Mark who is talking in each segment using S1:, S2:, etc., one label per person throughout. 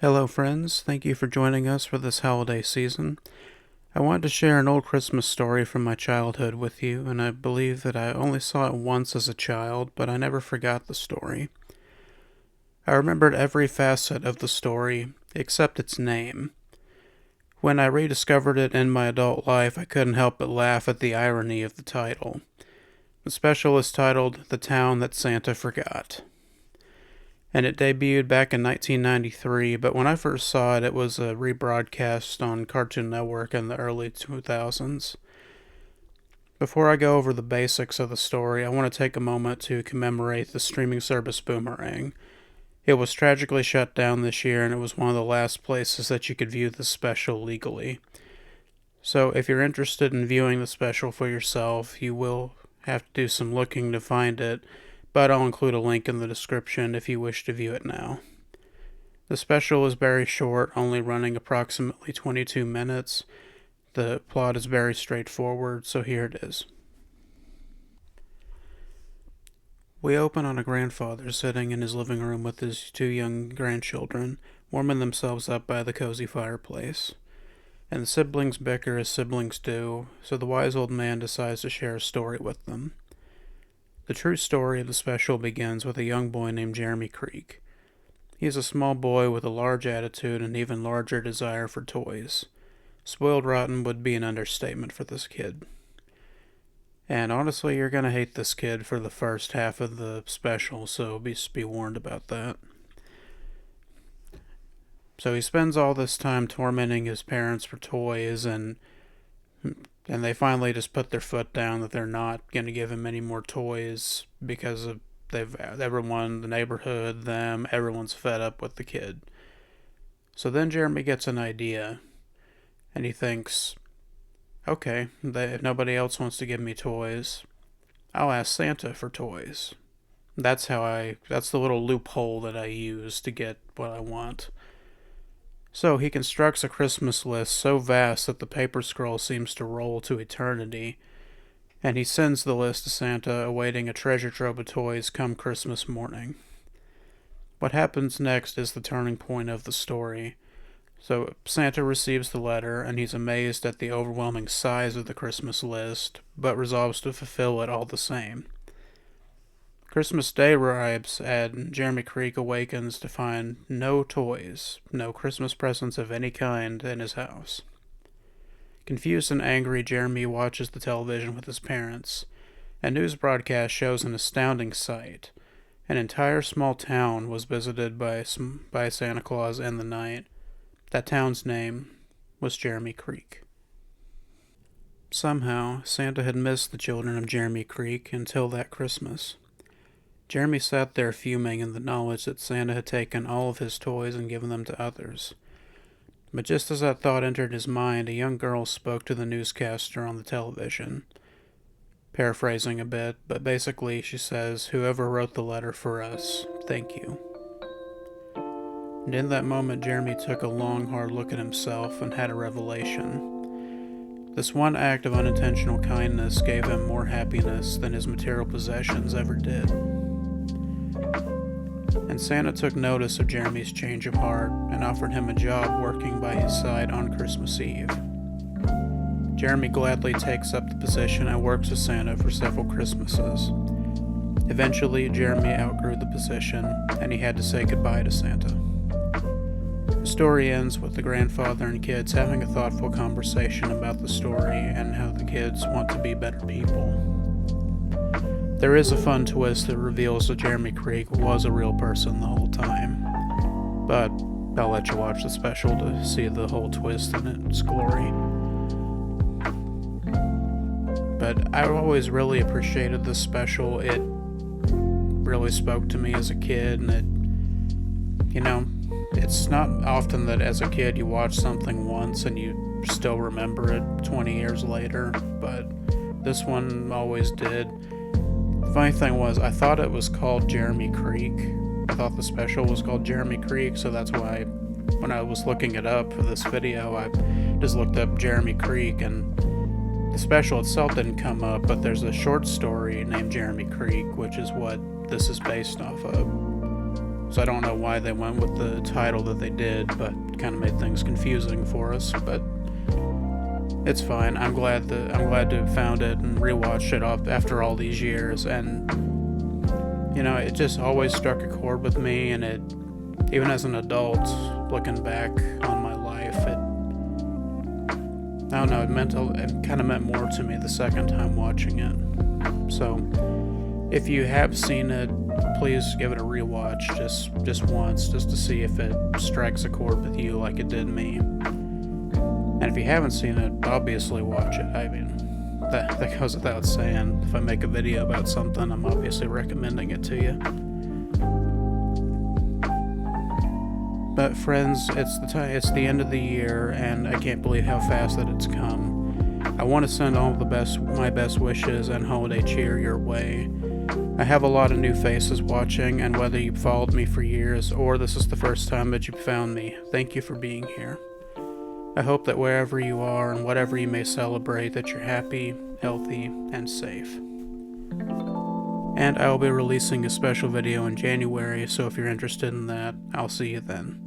S1: Hello, friends. Thank you for joining us for this holiday season. I wanted to share an old Christmas story from my childhood with you, and I believe that I only saw it once as a child, but I never forgot the story. I remembered every facet of the story, except its name. When I rediscovered it in my adult life, I couldn't help but laugh at the irony of the title. The special is titled The Town That Santa Forgot, and it debuted back in 1993, but when I first saw it, it was a rebroadcast on Cartoon Network in the early 2000s. Before I go over the basics of the story, I want to take a moment to commemorate the streaming service Boomerang. It was tragically shut down this year, and it was one of the last places that you could view the special legally. So if you're interested in viewing the special for yourself, you will have to do some looking to find it, but I'll include a link in the description if you wish to view it now. The special is very short, only running approximately 22 minutes. The plot is very straightforward, so here it is. We open on a grandfather sitting in his living room with his two young grandchildren, warming themselves up by the cozy fireplace. And the siblings bicker as siblings do, so the wise old man decides to share a story with them. The true story of the special begins with a young boy named Jeremy Creek. He is a small boy with a large attitude and even larger desire for toys. Spoiled rotten would be an understatement for this kid. And honestly, you're gonna hate this kid for the first half of the special, so be warned about that. So he spends all this time tormenting his parents for toys, and they finally just put their foot down that they're not going to give him any more toys because of everyone, the neighborhood, them, everyone's fed up with the kid. So then Jeremy gets an idea, and he thinks, okay, if nobody else wants to give me toys, I'll ask Santa for toys. That's the little loophole that I use to get what I want. So he constructs a Christmas list so vast that the paper scroll seems to roll to eternity, and he sends the list to Santa, awaiting a treasure trove of toys come Christmas morning. What happens next is the turning point of the story. So Santa receives the letter, and he's amazed at the overwhelming size of the Christmas list, but resolves to fulfill it all the same. Christmas Day arrives, and Jeremy Creek awakens to find no toys, no Christmas presents of any kind in his house. Confused and angry, Jeremy watches the television with his parents. A news broadcast shows an astounding sight. An entire small town was visited by Santa Claus in the night. That town's name was Jeremy Creek. Somehow, Santa had missed the children of Jeremy Creek until that Christmas. Jeremy sat there fuming in the knowledge that Santa had taken all of his toys and given them to others. But just as that thought entered his mind, a young girl spoke to the newscaster on the television. Paraphrasing a bit, but basically she says, "Whoever wrote the letter for us, thank you." And in that moment, Jeremy took a long, hard look at himself and had a revelation. This one act of unintentional kindness gave him more happiness than his material possessions ever did. And Santa took notice of Jeremy's change of heart and offered him a job working by his side on Christmas Eve. Jeremy gladly takes up the position and works with Santa for several Christmases. Eventually, Jeremy outgrew the position, and he had to say goodbye to Santa. The story ends with the grandfather and kids having a thoughtful conversation about the story and how the kids want to be better people. There is a fun twist that reveals that Jeremy Creek was a real person the whole time, but I'll let you watch the special to see the whole twist in its glory. But I always really appreciated this special. It really spoke to me as a kid, and it's not often that as a kid you watch something once and you still remember it 20 years later, but this one always did. The funny thing was, I thought it was called Jeremy Creek. I thought the special was called Jeremy Creek, so that's why when I was looking it up for this video, I just looked up Jeremy Creek, and the special itself didn't come up, but there's a short story named Jeremy Creek, which is what this is based off of. So I don't know why they went with the title that they did, but kind of made things confusing for us. But it's fine. I'm glad to have found it and rewatched it up after all these years, and it just always struck a chord with me. And it, even as an adult, looking back on my life, I don't know. It kind of meant more to me the second time watching it. So, if you have seen it, please give it a rewatch just once, just to see if it strikes a chord with you like it did me. And if you haven't seen it, obviously watch it. I mean, that goes without saying. If I make a video about something, I'm obviously recommending it to you. But friends, it's the end of the year, and I can't believe how fast that it's come. I want to send all my best wishes and holiday cheer your way. I have a lot of new faces watching, and whether you've followed me for years or this is the first time that you've found me, thank you for being here. I hope that wherever you are and whatever you may celebrate, that you're happy, healthy, and safe. And I will be releasing a special video in January, so if you're interested in that, I'll see you then.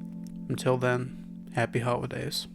S1: Until then, happy holidays.